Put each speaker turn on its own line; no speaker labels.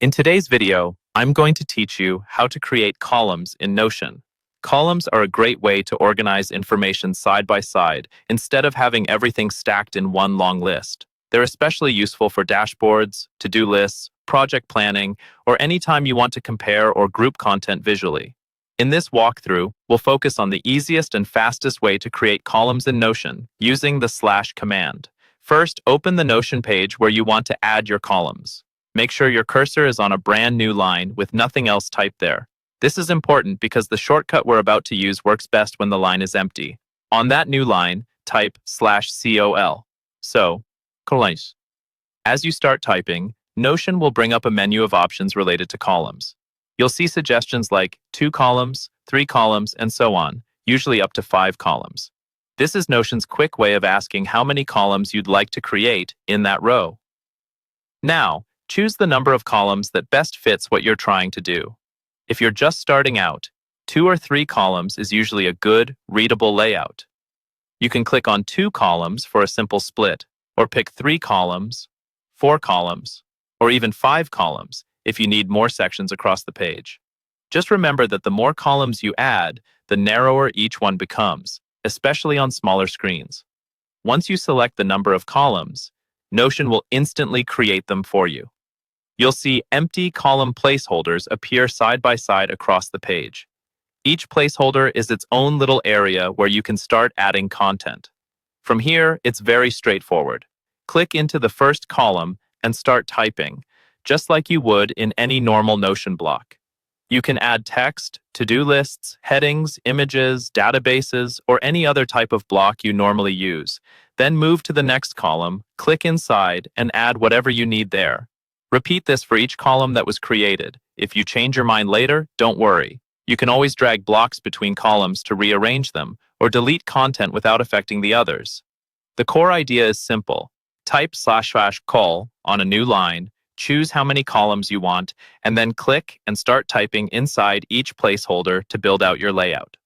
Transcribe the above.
In today's video, I'm going to teach you how to create columns in Notion. Columns are a great way to organize information side by side instead of having everything stacked in one long list. They're especially useful for dashboards, to-do lists, project planning, or anytime you want to compare or group content visually. In this walkthrough, we'll focus on the easiest and fastest way to create columns in Notion using the / command. First, open the Notion page where you want to add your columns. Make sure your cursor is on a brand new line with nothing else typed there. This is important because the shortcut we're about to use works best when the line is empty. On that new line, type /col. So, columns. As you start typing, Notion will bring up a menu of options related to columns. You'll see suggestions like 2 columns, 3 columns, and so on, usually up to 5 columns. This is Notion's quick way of asking how many columns you'd like to create in that row. Now, choose the number of columns that best fits what you're trying to do. If you're just starting out, 2 or 3 columns is usually a good, readable layout. You can click on 2 columns for a simple split, or pick 3 columns, 4 columns, or even 5 columns if you need more sections across the page. Just remember that the more columns you add, the narrower each one becomes, especially on smaller screens. Once you select the number of columns, Notion will instantly create them for you. You'll see empty column placeholders appear side by side across the page. Each placeholder is its own little area where you can start adding content. From here, it's very straightforward. Click into the first column and start typing, just like you would in any normal Notion block. You can add text, to-do lists, headings, images, databases, or any other type of block you normally use. Then move to the next column, click inside, and add whatever you need there. Repeat this for each column that was created. If you change your mind later, don't worry. You can always drag blocks between columns to rearrange them, or delete content without affecting the others. The core idea is simple. Type /col on a new line, choose how many columns you want, and then click and start typing inside each placeholder to build out your layout.